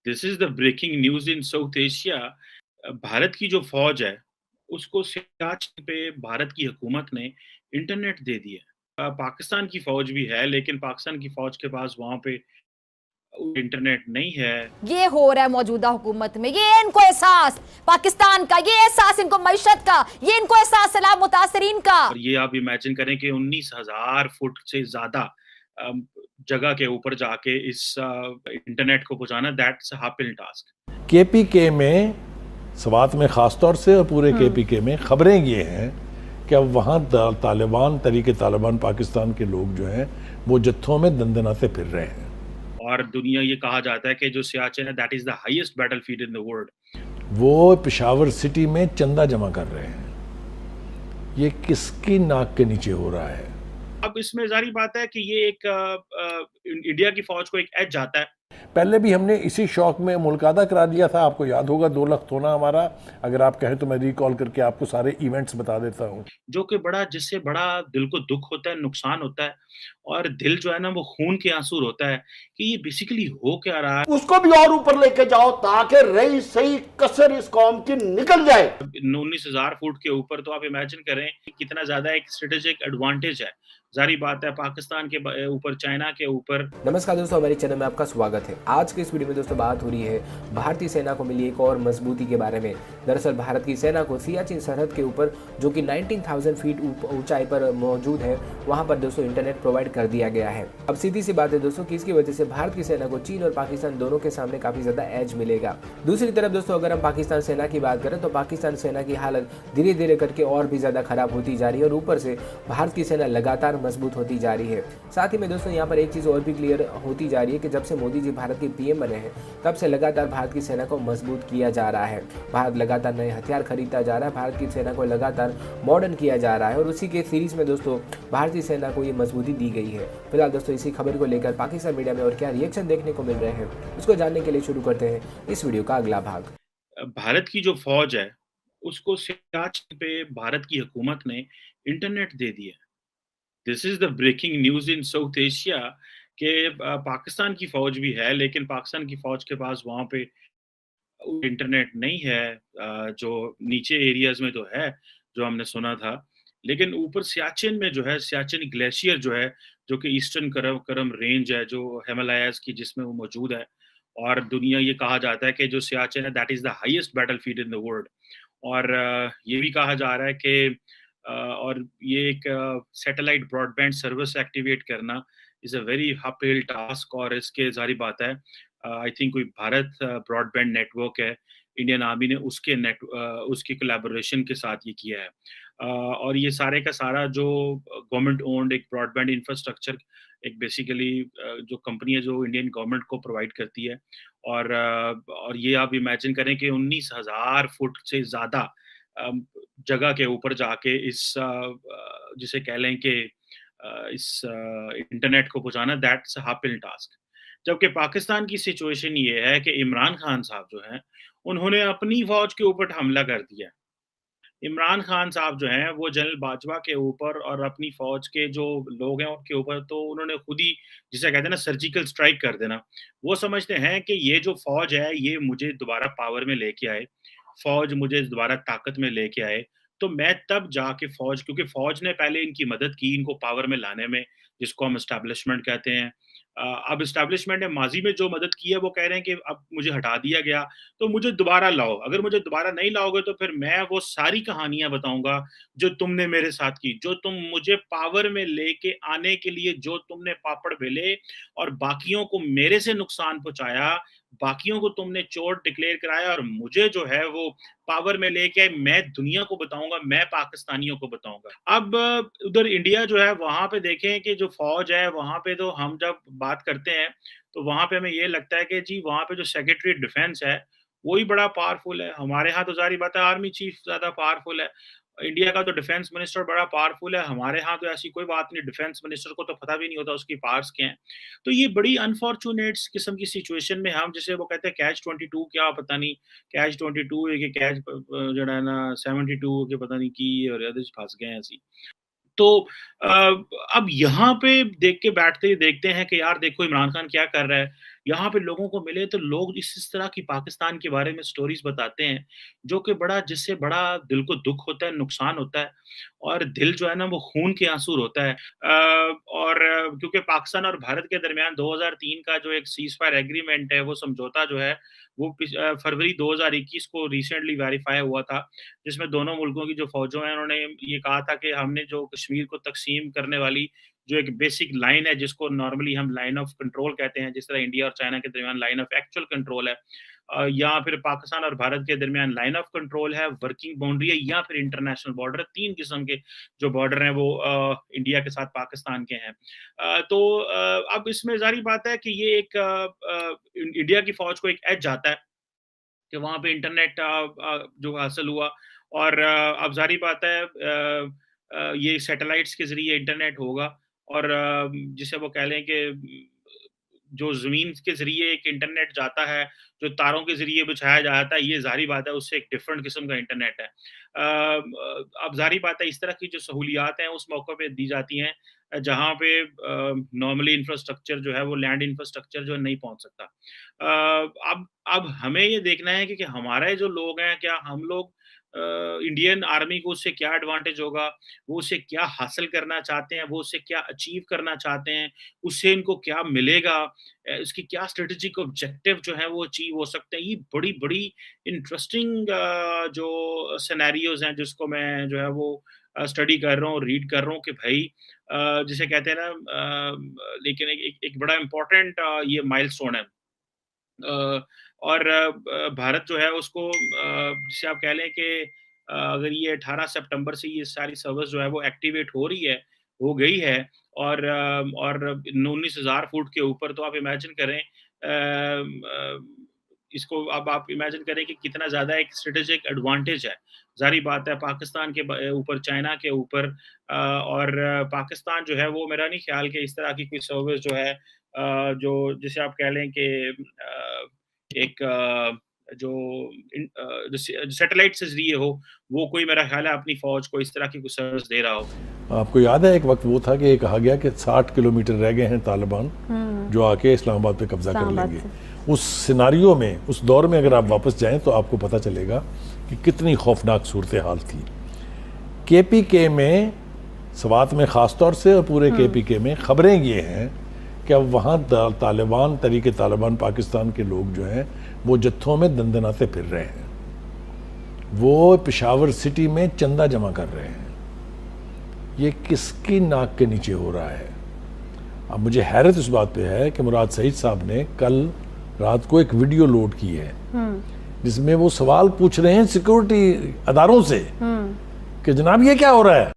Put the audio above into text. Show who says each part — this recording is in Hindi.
Speaker 1: This is the breaking news in South Asia. Bharat की जो फौज है उसको सियाचिन पे भारत की हुकूमत ने इंटरनेट दे दिया है। पाकिस्तान की फौज भी है लेकिन पाकिस्तान की फौज के पास वहां पे इंटरनेट नहीं है।
Speaker 2: ये हो रहा है मौजूदा हुकूमत में, ये इनको एहसास पाकिस्तान का, ये एहसास इनको मईशत का, ये इनको एहसास सैलाब मुतासरीन का।
Speaker 1: और ये आप इमेजिन करें कि 19,000 फुट से ज्यादा जगह के ऊपर जाके इस इंटरनेट को पहुंचाना, दैट्स अ हापिल टास्क।
Speaker 3: केपीके में स्वात में ख़ासतौर से और पूरे केपीके में खबरें ये हैं कि अब वहाँ तालिबान तरीके तालिबान पाकिस्तान के लोग जो हैं वो जत्थों में दंदनाते फिर रहे हैं।
Speaker 1: और दुनिया ये कहा जाता है कि जो सियाचिन है that is the highest battlefield in the world.
Speaker 3: वो पेशावर सिटी में चंदा जमा कर रहे हैं। ये किसकी नाक के नीचे हो रहा है?
Speaker 1: अब इसमें जारी बात है कि ये एक इंडिया की फौज को एक एज आता है।
Speaker 3: पहले भी हमने इसी शौक में मुल्कादा करा दिया था, आपको याद होगा 2 लाख होना हमारा। अगर आप कहें तो मैं रिकॉल करके आपको सारे इवेंट्स बता देता हूँ।
Speaker 1: जो कि बड़ा जिससे बड़ा दिल को दुख होता है, नुकसान होता है और दिल जो है ना वो खून के आंसू रोता है कि ये बेसिकली हो क्या रहा है।
Speaker 4: उसको भी और ऊपर लेके जाओ ताकि रही सही कसर इस कौम की निकल जाए।
Speaker 1: 19,000 फुट के ऊपर तो आप इमेजिन करें कि कितना ज्यादा एक स्ट्रेटेजिक एडवांटेज है। जारी बात है पाकिस्तान के ऊपर, चाइना के ऊपर।
Speaker 5: नमस्कार दोस्तों, हमारे चैनल में आपका स्वागत है। आज के इस वीडियो में दोस्तों बात हो रही है भारतीय सेना को मिली एक और मजबूती के बारे में। दरअसल भारत की सेना को सियाचिन सरहद के ऊपर, जो कि 19,000 फीट ऊंचाई पर मौजूद है, वहां पर दोस्तों इंटरनेट प्रोवाइड कर दिया गया है। अब सीधी सी बात है दोस्तों कि इसकी वजह से भारत की सेना को चीन और पाकिस्तान दोनों के सामने काफी ज्यादा एज मिलेगा। दूसरी तरफ दोस्तों अगर हम पाकिस्तान सेना की बात करें तो पाकिस्तान सेना की हालत धीरे धीरे करके और भी ज्यादा खराब होती जा रही है और ऊपर से भारत की सेना लगातार मजबूत होती जा रही है। साथ ही में दोस्तों यहाँ पर एक चीज और भी क्लियर होती जा रही है कि जब से मोदी जी भारत के पीएम बने हैं तब से लगातार भारत की सेना को मजबूत किया जा रहा है। भारत लगातार नए हथियार खरीदता जा रहा है, भारत की सेना को लगातार मॉडर्न किया जा रहा है और उसी के सीरीज में दोस्तों भारतीय सेना को ये मजबूती दी गई है। फिलहाल दोस्तों इसी खबर को लेकर पाकिस्तान मीडिया में और क्या रिएक्शन देखने को मिल रहे हैं उसको जानने के लिए शुरू करते हैं इस वीडियो का अगला भाग।
Speaker 1: भारत की जो फौज है उसको सियाचिन पे भारत की हुकूमत ने इंटरनेट दे दिया। This is the breaking news in South Asia के पाकिस्तान की फौज भी है लेकिन पाकिस्तान की फौज के पास वहां पे इंटरनेट नहीं है। जो नीचे एरियाज में तो है जो हमने सुना था, लेकिन ऊपर सियाचिन में जो है, सियाचिन ग्लेशियर जो है, जो कि ईस्टर्न करम करम रेंज है जो हिमालयाज की, जिसमें वो मौजूद है। और दुनिया ये कहा जाता है कि जो सियाचिन है that is the highest battlefield in the world. और ये भी कहा जा रहा है कि और ये एक सैटेलाइट ब्रॉडबैंड सर्विस एक्टिवेट करना is a very uphill task. और इसके जारी बात है आई थिंक कोई भारत ब्रॉडबैंड नेटवर्क है, इंडियन आर्मी ने उसके कोलैबोरेशन के साथ ये किया है। और ये सारे का सारा जो गवर्नमेंट ओन्ड एक ब्रॉडबैंड इंफ्रास्ट्रक्चर, एक बेसिकली जो कंपनी है जो इंडियन गवर्नमेंट को प्रोवाइड करती है। और ये आप इमेजिन करें कि 19,000 फुट से ज्यादा जगह के ऊपर जाके इस जिसे कह लें कि इस इंटरनेट को पहुंचाना, दैट्स हापिल टास्क। जबकि पाकिस्तान की सिचुएशन ये है कि इमरान खान साहब जो हैं उन्होंने अपनी फौज के ऊपर हमला कर दिया। इमरान खान साहब जो हैं वो जनरल बाजवा के ऊपर और अपनी फौज के जो लोग हैं उनके ऊपर तो उन्होंने खुद ही, जिसे कहते हैं ना, सर्जिकल स्ट्राइक कर देना। वो समझते हैं कि ये जो फौज है ये मुझे दोबारा पावर में लेके आए, फौज मुझे दोबारा ताकत में लेके आए, तो मैं तब जाके फौज, क्योंकि फौज ने पहले इनकी मदद की इनको पावर में लाने में, जिसको हम एस्टैब्लिशमेंट कहते हैं। अब एस्टैब्लिशमेंट ने माजी में जो मदद की है वो कह रहे हैं कि अब मुझे हटा दिया गया तो मुझे दोबारा लाओ। अगर मुझे दोबारा नहीं लाओगे तो फिर मैं वो सारी कहानियां बताऊंगा जो तुमने मेरे साथ की, जो तुम मुझे पावर में लेके आने के लिए जो तुमने पापड़ बेले और बाकियों को मेरे से नुकसान पहुंचाया, बाकियों को तुमने चोर डिक्लेयर कराया और मुझे जो है वो पावर में लेके आए। मैं दुनिया को बताऊंगा, मैं पाकिस्तानियों को बताऊंगा। अब उधर इंडिया जो है वहां पे देखें कि जो फौज है वहां पे तो हम जब बात करते हैं तो वहां पे हमें ये लगता है कि जी वहां पे जो सेक्रेटरी डिफेंस है वही बड़ा पावरफुल है। हमारे यहाँ तो जारी बात है आर्मी चीफ ज्यादा पावरफुल है। इंडिया का तो डिफेंस मिनिस्टर बड़ा पावरफुल है। हमारे यहाँ तो ऐसी कोई बात नहीं, डिफेंस मिनिस्टर को तो पता भी नहीं होता उसकी पावर्स क्या हैं। तो ये बड़ी अनफॉर्चुनेट किस्म की सिचुएशन में हम, जिसे वो कहते हैं कैच 22, क्या पता नहीं कैच 22 है कि कैच जो है ना 72 के पता नहीं की और फंस गए हैं ऐसी। तो अब यहाँ पे देख के बैठते ही देखते हैं कि यार देखो इमरान खान क्या कर रहा है यहाँ पे लोगों को मिले तो लोग इस तरह की पाकिस्तान के बारे में स्टोरीज बताते हैं जो कि जिससे बड़ा दिल को दुख होता है, नुकसान होता है और दिल जो है ना वो खून के आंसू होता है। और क्योंकि पाकिस्तान और भारत के दरमियान 2003 का जो एक सीज फायर एग्रीमेंट है, वो समझौता जो है वो फरवरी 2021 को रिसेंटली वेरीफाई हुआ था, जिसमें दोनों मुल्कों की जो फौजों हैं उन्होंने ये कहा था कि हमने जो कश्मीर को तकसीम करने वाली जो एक बेसिक लाइन है, जिसको नॉर्मली हम लाइन ऑफ कंट्रोल कहते हैं, जिस तरह इंडिया और चाइना के दरमियान लाइन ऑफ एक्चुअल कंट्रोल है, या फिर पाकिस्तान और भारत के दरमियान लाइन ऑफ कंट्रोल है, वर्किंग बाउंड्री है, या फिर इंटरनेशनल बॉर्डर है। 3 किस्म के जो बॉर्डर हैं वो इंडिया के साथ पाकिस्तान के हैं। तो अब इसमें ज़ाहिर बात है कि ये एक इंडिया की फ़ौज को एक एज आता है कि वहाँ पे इंटरनेट जो हासिल हुआ, और अब ज़ाहिर बात है ये सैटेलाइट्स के ज़रिए इंटरनेट होगा, और जिसे वो कह लें कि जो ज़मीन के ज़रिए एक इंटरनेट जाता है, जो तारों के ज़रिए बिछाया जाता है, ये ज़ाहिर बात है उससे एक डिफरेंट किस्म का इंटरनेट है। अब ज़ाहिर बात है इस तरह की जो सहूलियात हैं उस मौके पे दी जाती हैं जहाँ पे नॉर्मली इंफ्रास्ट्रक्चर जो है वो लैंड इंफ्रास्ट्रक्चर जो नहीं पहुँच सकता। अब हमें ये देखना है कि हमारे जो लोग हैं, क्या हम लोग इंडियन आर्मी को उससे क्या एडवांटेज होगा, वो उससे क्या हासिल करना चाहते हैं, वो उससे क्या अचीव करना चाहते हैं, उससे इनको क्या मिलेगा, इसकी क्या स्ट्रेटेजिक ऑब्जेक्टिव जो है वो अचीव हो सकते हैं। ये बड़ी-बड़ी इंटरेस्टिंग जो सिनेरियोज़ हैं जिसको मैं जो है वो स्टडी कर रहा हूँ, रीड कर रहा हूँ कि भाई जिसे कहते हैं ना, लेकिन एक बड़ा इम्पोर्टेंट ये माइलस्टोन है। और भारत जो है उसको जिसे आप कह लें कि अगर ये 18 सितंबर से ये सारी सर्विस जो है वो एक्टिवेट हो गई है, और 19,000 फुट के ऊपर, तो आप इमेजिन करें इसको, अब आप इमेजिन करें कि कितना ज़्यादा एक स्ट्रेटेजिक एडवांटेज है। ज़ाहिर बात है पाकिस्तान के ऊपर, चाइना के ऊपर, और पाकिस्तान जो है वो मेरा नहीं ख्याल कि इस तरह की कोई सर्विस जो है जो जिसे आप कह लें कि एक जो सैटेलाइट से ज़रिए हो, वो कोई मेरा ख्याल है अपनी फ़ौज को इस तरह की कुछ सर्विस दे रहा हो।
Speaker 3: आपको याद है एक वक्त वो था कि ये कहा गया कि 60 किलोमीटर रह गए हैं तालिबान जो आके इस्लामाबाद पे कब्जा कर लेंगे। उस सिनारियो में, उस दौर में अगर आप वापस जाएं तो आपको पता चलेगा कि कितनी खौफनाक सूरत हाल थी। KPK में, स्वात में ख़ास तौर से और पूरे KPK में खबरें ये हैं कि अब वहाँ तालिबान, तरीके तालिबान पाकिस्तान के लोग जो हैं वो जत्थों में दंदनाते फिर रहे हैं। वो पेशावर सिटी में चंदा जमा कर रहे हैं। ये किसकी नाक के नीचे हो रहा है? अब मुझे हैरत इस बात पे है कि मुराद सईद साहब ने कल रात को एक वीडियो लोड की है जिसमें वो सवाल पूछ रहे हैं सिक्योरिटी अदारों से कि जनाब ये क्या हो रहा है,